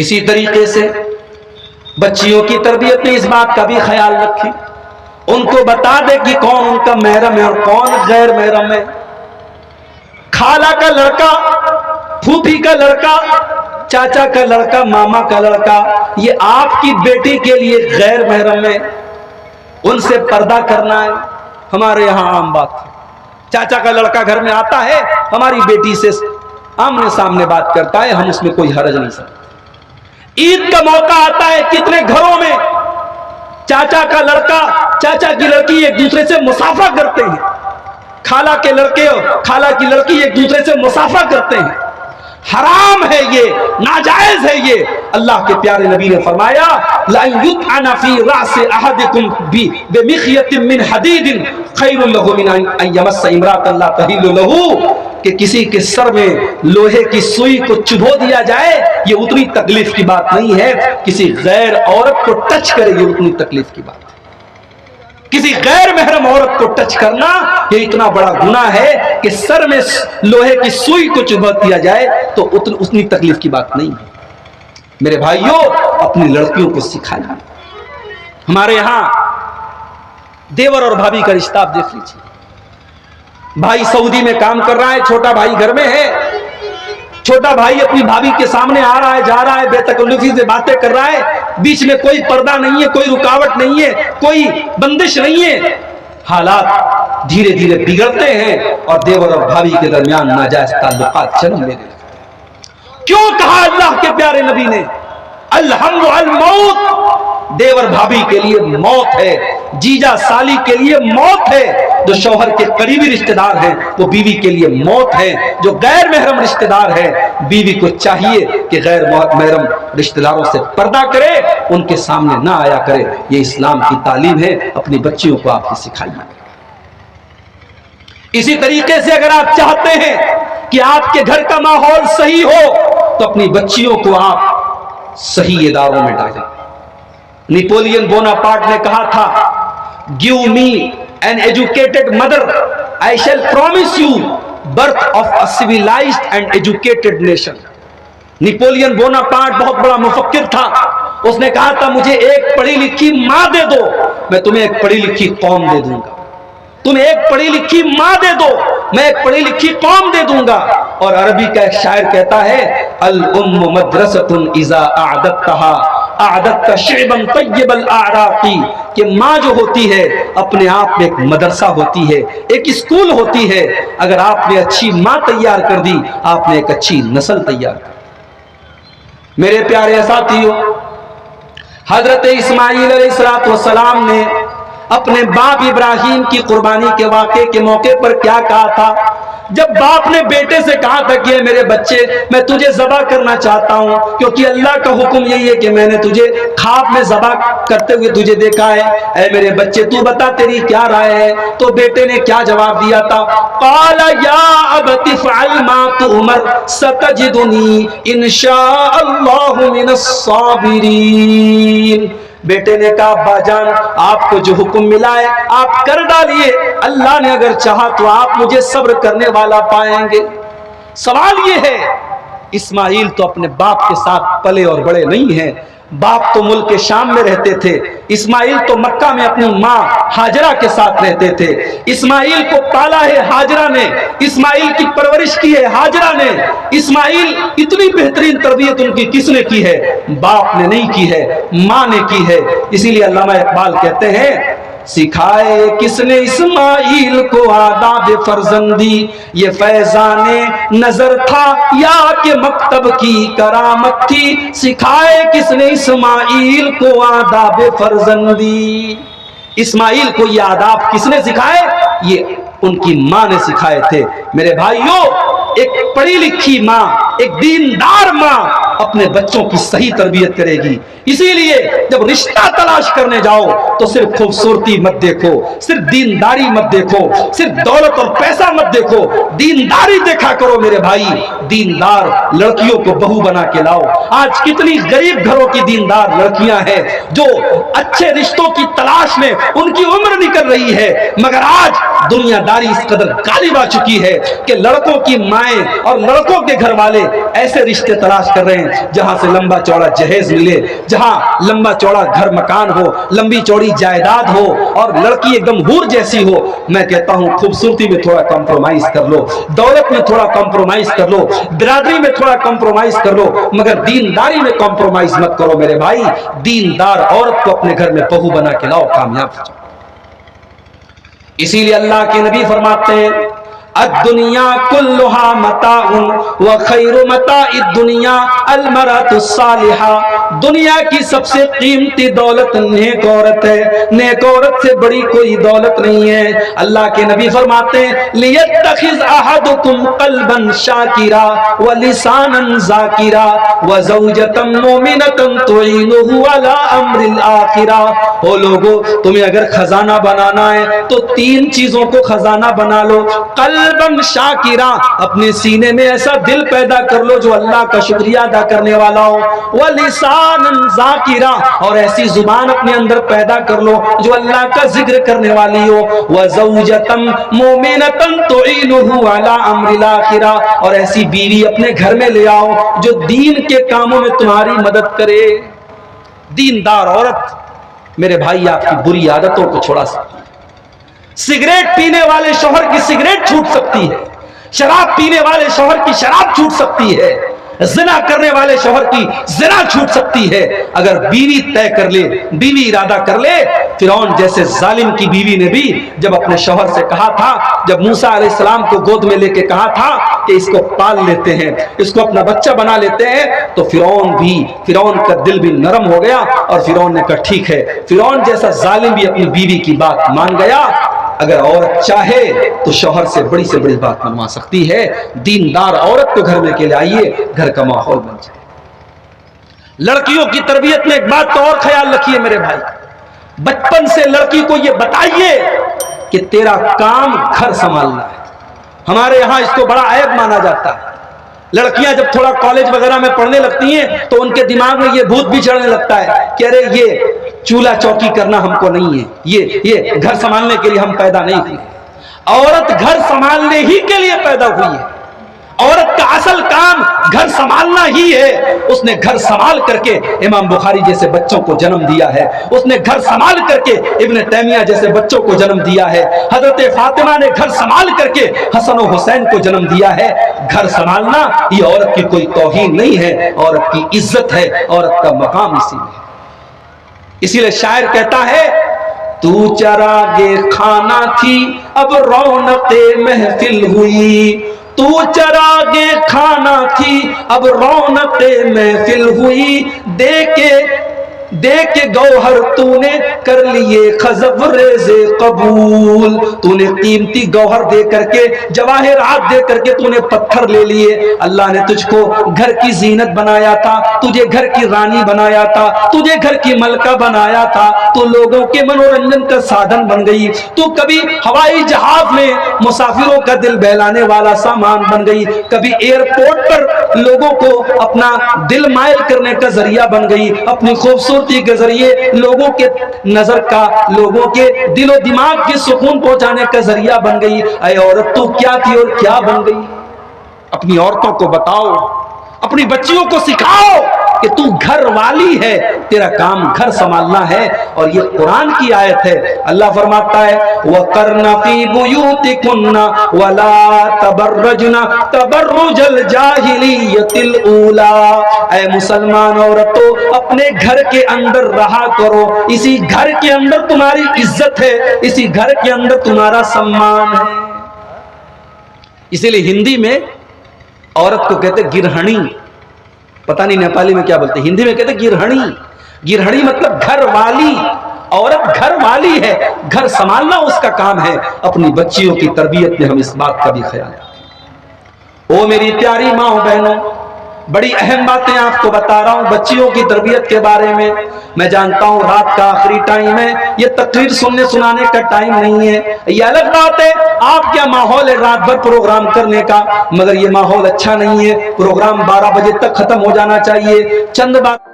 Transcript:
اسی طریقے سے بچیوں کی تربیت میں اس بات کا بھی خیال رکھیں، ان کو بتا دے کہ کون ان کا محرم ہے اور کون غیر محرم ہے۔ خالہ کا لڑکا، پھوپھی کا لڑکا، چاچا کا لڑکا، ماما کا لڑکا، یہ آپ کی بیٹی کے لیے غیر محرم ہے، ان سے پردہ کرنا ہے۔ ہمارے یہاں عام بات ہے، چاچا کا لڑکا گھر میں آتا ہے، ہماری بیٹی سے آمنے سامنے بات کرتا ہے، ہم اس میں کوئی حرج نہیں سکتے۔ عید کا موقع آتا ہے، کتنے گھروں میں چاچا کا لڑکا، چاچا کی لڑکی ایک دوسرے سے مصافحہ کرتے ہیں، خالہ کے لڑکے اور خالہ کی لڑکی ایک دوسرے سے مصافحہ کرتے ہیں۔ حرام ہے یہ، ناجائز ہے یہ۔ اللہ کے پیارے نبی نے فرمایا لَأَن يُطْعَنَ فِي رَأْسِ أَحَدِكُمْ بِمِخْيَةٍ مِّنْ حَدِيدٍ خَيْرٌ لَهُ مِنْ أَن يَمَسَّ امْرَأَةً لَا تَحِلُّ لَهُ، کہ کسی کے سر میں لوہے کی سوئی کو چبھو دیا جائے، یہ اتنی تکلیف کی بات نہیں ہے۔ کسی غیر عورت کو ٹچ کرے، یہ اتنی تکلیف کی بات ہے۔ کسی غیر محرم عورت کو ٹچ کرنا یہ اتنا بڑا گناہ ہے کہ سر میں لوہے کی سوئی کو چبھا دیا جائے تو اتنی تکلیف کی بات نہیں ہے۔ میرے بھائیوں، اپنی لڑکیوں کو سکھائیں۔ ہمارے یہاں دیور اور بھابھی کا رشتہ آپ دیکھ لیجیے۔ بھائی سعودی میں کام کر رہا ہے، چھوٹا بھائی گھر میں ہے، چھوٹا بھائی اپنی بھابھی کے سامنے آ رہا ہے، جا رہا ہے، بے تکلفی سے باتیں کر رہا ہے، بیچ میں کوئی پردہ نہیں ہے، کوئی رکاوٹ نہیں ہے، کوئی بندش نہیں ہے۔ حالات دھیرے دھیرے بگڑتے ہیں اور دیور اور بھابھی کے درمیان ناجائز تعلقات جنم لینے لگتے ہیں۔ کیوں کہا اللہ کے پیارے نبی نے الحمد الموت؟ دیور بھابھی کے لیے موت ہے، جیجا سالی کے لیے موت ہے، جو شوہر کے قریبی رشتہ دار ہیں وہ بیوی کے لیے موت ہے، جو غیر محرم رشتہ دار ہیں بیوی کو چاہیے کہ غیر محرم رشتہ داروں سے پردہ کرے، ان کے سامنے نہ آیا کرے۔ یہ اسلام کی تعلیم ہے، اپنی بچیوں کو آپ کی سکھائیے۔ اسی طریقے سے اگر آپ چاہتے ہیں کہ آپ کے گھر کا ماحول صحیح ہو تو اپنی بچیوں کو آپ صحیح اداروں میں ڈالیں۔ نیپولین بوناپارٹ نے کہا تھا "Give me an educated mother, I shall promise you birth of a civilized and educated nation." Napoleon Bonaparte بہت بڑا مفکر تھا، اس نے کہا تھا مجھے ایک پڑھی لکھی ماں دے دو، میں تمہیں ایک پڑھی لکھی قوم دے دوں گا۔ تمہیں ایک پڑھی لکھی ماں دے دو، میں ایک پڑھی لکھی قوم دے دوں گا۔ اور عربی کا ایک شاعر کہتا ہے الام مدرسۃ اذا اعددتها اعددت شعبا طیب الاعراق، کہ ماں جو ہوتی ہے اپنے آپ میں ایک مدرسہ ہوتی ہے، ایک اسکول ہوتی ہے۔ اگر آپ نے اچھی ماں تیار کر دی، آپ نے ایک اچھی نسل تیار کر دی۔ میرے پیارے ساتھیوں، حضرت اسماعیل علیہ السلام نے اپنے باپ ابراہیم کی قربانی کے واقعے کے موقع پر کیا کہا تھا؟ جب باپ نے بیٹے سے کہا تھا کہ میرے بچے میں تجھے ذبح کرنا چاہتا ہوں، کیونکہ اللہ کا حکم یہی ہے کہ میں نے تجھے خواب میں ذبح کرتے ہوئے تجھے دیکھا ہے، اے میرے بچے تو بتا تیری کیا رائے ہے؟ تو بیٹے نے کیا جواب دیا تھا؟ قال یا ابت افعل ما تؤمر ستجدنی ان شاء اللہ من الصابرین۔ بیٹے نے کہا ابا جان آپ کو جو حکم ملا ہے آپ کر ڈالیے، اللہ نے اگر چاہا تو آپ مجھے صبر کرنے والا پائیں گے۔ سوال یہ ہے اسماعیل تو اپنے باپ کے ساتھ پلے اور بڑے نہیں ہیں، باپ تو ملک شام میں رہتے تھے، اسماعیل تو مکہ میں اپنی ماں ہاجرہ کے ساتھ رہتے تھے، اسماعیل کو پالا ہے ہاجرہ نے، اسماعیل کی پرورش کی ہے ہاجرہ نے، اسماعیل اتنی بہترین تربیت ان کی کس نے کی ہے؟ باپ نے نہیں کی ہے، ماں نے کی ہے۔ اسی لیے علامہ اقبال کہتے ہیں سکھائے کس نے اسماعیل کو آداب فرزندی، یہ فیضان نظر تھا یا کہ مکتب کی کرامت تھی، سکھائے کس نے اسماعیل کو آداب فرزندی۔ اسماعیل کو یہ آداب کس نے سکھائے؟ یہ ان کی ماں نے سکھائے تھے۔ میرے بھائیوں، ایک پڑھی لکھی ماں، ایک دیندار ماں اپنے بچوں کی صحیح تربیت کرے گی۔ اسی لیے جب رشتہ تلاش کرنے جاؤ تو صرف خوبصورتی مت دیکھو، صرف دینداری مت دیکھو، صرف دولت اور پیسہ مت دیکھو، دینداری دیکھا کرو میرے بھائی۔ دیندار لڑکیوں کو بہو بنا کے لاؤ۔ آج کتنی غریب گھروں کی دیندار لڑکیاں ہیں جو اچھے رشتوں کی تلاش میں ان کی عمر نکل رہی ہے، مگر آج دنیا داری اس قدر غالب آ چکی ہے کہ لڑکوں کی مائیں اور لڑکوں کے گھر والے ایسے رشتے تلاش کر رہے ہیں جہاں سے لمبا چوڑا جہیز ملے، جہاں لمبا چوڑا گھر مکان ہو، لمبی چوڑی جائیداد ہو اور لڑکی ایک دم حور جیسی ہو۔ میں کہتا ہوں خوبصورتی میں تھوڑا کمپرومائز کر لو، دولت میں تھوڑا کمپرومائز کر لو، برادری میں تھوڑا کمپرومائز کر لو، مگر دینداری میں کمپرومائز مت کرو میرے بھائی۔ دیندار عورت کو اپنے گھر میں بہو بنا کے لاؤ، کامیاب ہو جاؤ۔ اسی لیے اللہ کے نبی فرماتے ہیں الدنیا کلھا متاع وخیر متاع الدنیا المرأة الصالحہ، دنیا کی سب سے قیمتی دولت نیک عورت ہے، نیک عورت سے بڑی کوئی دولت نہیں ہے۔ اللہ کے نبی فرماتے ہیں لیتخذ احدکم قلبا شاکرا ولسانا ذاکرا وزوجة مومنة تعینہ علی امر الآخرہ۔ او لوگو، تمہیں اگر خزانہ بنانا ہے تو تین چیزوں کو خزانہ بنا لو۔ قلباً شاکرا، اپنے سینے میں ایسا دل پیدا کر لو جو اللہ کا شکریہ ادا کرنے والا ہو۔ وَلِسَانًا ذَاكِرًا، اور ایسی زبان اپنے اندر پیدا کر لو جو اللہ کا ذکر کرنے والی ہو۔ وَزَوْجَةً مُؤْمِنَةً تُعِينُهُ عَلَىٰ أَمْرِ الْآخِرَةِ، اور ایسی بیوی اپنے گھر میں لے آؤ جو دین کے کاموں میں تمہاری مدد کرے۔ دیندار عورت میرے بھائی آپ کی بری عادتوں کو چھوڑا سکتی ہے۔ سگریٹ پینے والے شوہر کی سگریٹ چھوٹ سکتی ہے، شراب پینے والے شوہر کی شراب چھوٹ سکتی ہے، زنا کرنے والے شوہر کی زنا چھوٹ سکتی ہے، اگر بیوی طے کر لے، بیوی ارادہ کر لے۔ فرعون جیسے ظالم کی بیوی نے بھی جب اپنے شوہر سے کہا تھا، جب موسیٰ علیہ السلام کو گود میں لے کے کہا تھا کہ اس کو پال لیتے ہیں، اس کو اپنا بچہ بنا لیتے ہیں، تو فرعون کا دل بھی نرم ہو گیا اور فرعون نے کہا ٹھیک ہے۔ فرعون جیسا ظالم بھی اپنی بیوی کی بات مان گیا۔ اگر عورت چاہے تو شوہر سے بڑی بات منوا سکتی ہے۔ دیندار عورت کو گھر میں کے لائیے، گھر کا ماحول بن جائے۔ لڑکیوں کی تربیت میں ایک بات کا اور خیال رکھیے میرے بھائی، بچپن سے لڑکی کو یہ بتائیے کہ تیرا کام گھر سنبھالنا ہے۔ ہمارے یہاں اس کو بڑا عیب مانا جاتا ہے۔ لڑکیاں جب تھوڑا کالج وغیرہ میں پڑھنے لگتی ہیں تو ان کے دماغ میں یہ بھوت بھی چڑھنے لگتا ہے کہ ارے یہ چولہا چوکی کرنا ہم کو نہیں ہے، یہ گھر سنبھالنے کے لیے ہم پیدا نہیں ہوئے۔ عورت گھر سنبھالنے ہی کے لیے پیدا ہوئی ہے۔ عورت کا اصل کام گھر سنبھالنا ہی ہے۔ اس نے گھر سنبھال کر کے امام بخاری جیسے بچوں کو جنم دیا ہے، اس نے گھر سنبھال کر کے ابن تیمیہ جیسے بچوں کو جنم دیا ہے، حضرت فاطمہ نے گھر سنبھال کر کے حسن و حسین کو جنم دیا ہے۔ گھر سنبھالنا یہ عورت کی کوئی توہین نہیں ہے، عورت کی عزت ہے، عورت کا مقام اسی میں ہے۔ اسی لیے شاعر کہتا ہے تو چراغ خانہ تھی اب رونق محفل ہوئی، تو چراغ خانہ تھی اب رونق محفل ہوئی، دیکھ کے گوہر تو نے کر لیے خزف ریز قبول، تو نے قیمتی گوہر دے کر کے، جواہرات دے کر کے تو نے پتھر لے لیے۔ اللہ نے تجھ کو گھر کی زینت بنایا تھا، تجھے گھر کی رانی بنایا تھا، تجھے گھر کی ملکہ بنایا تھا، تو لوگوں کے منورنجن کا سادھن بن گئی، تو کبھی ہوائی جہاز میں مسافروں کا دل بہلانے والا سامان بن گئی، کبھی ایئرپورٹ پر لوگوں کو اپنا دل مائل کرنے کا ذریعہ بن گئی، اپنی خوبصورتی کے ذریعے لوگوں کے نظر کا، لوگوں کے دل و دماغ کی سکون پہنچانے کا ذریعہ بن گئی۔ اے عورت تو کیا تھی اور کیا بن گئی؟ اپنی عورتوں کو بتاؤ، اپنی بچیوں کو سکھاؤ کہ تو گھر والی ہے، تیرا کام گھر سنبھالنا ہے۔ اور یہ قرآن کی آیت ہے۔ اللہ فرماتا ہے وَقَرْنَ فِي بُيُوتِكُنَّ وَلَا تَبَرَّجْنَ تَبَرُّجَ الْجَاهِلِيَّةِ الْأُولَىٰ، اے مسلمان عورتوں اپنے گھر کے اندر رہا کرو، اسی گھر کے اندر تمہاری عزت ہے، اسی گھر کے اندر تمہارا سمان ہے۔ اسی لیے ہندی میں عورت کو کہتے گرہنی، پتہ نہیں نیپالی میں کیا بولتے، ہندی میں کہتے گرہنی۔ گرہنی مطلب گھر والی، عورت گھر والی ہے، گھر سنبھالنا اس کا کام ہے۔ اپنی بچیوں کی تربیت میں ہم اس بات کا بھی خیال رکھیں۔ او میری پیاری ماں بہنوں، بڑی اہم باتیں آپ کو بتا رہا ہوں بچیوں کی تربیت کے بارے میں۔ میں جانتا ہوں رات کا آخری ٹائم ہے، یہ تقریر سنانے کا ٹائم نہیں ہے، یہ الگ بات ہے آپ کیا ماحول ہے رات بھر پروگرام کرنے کا، مگر یہ ماحول اچھا نہیں ہے۔ پروگرام 12 بجے تک ختم ہو جانا چاہیے۔ چند بات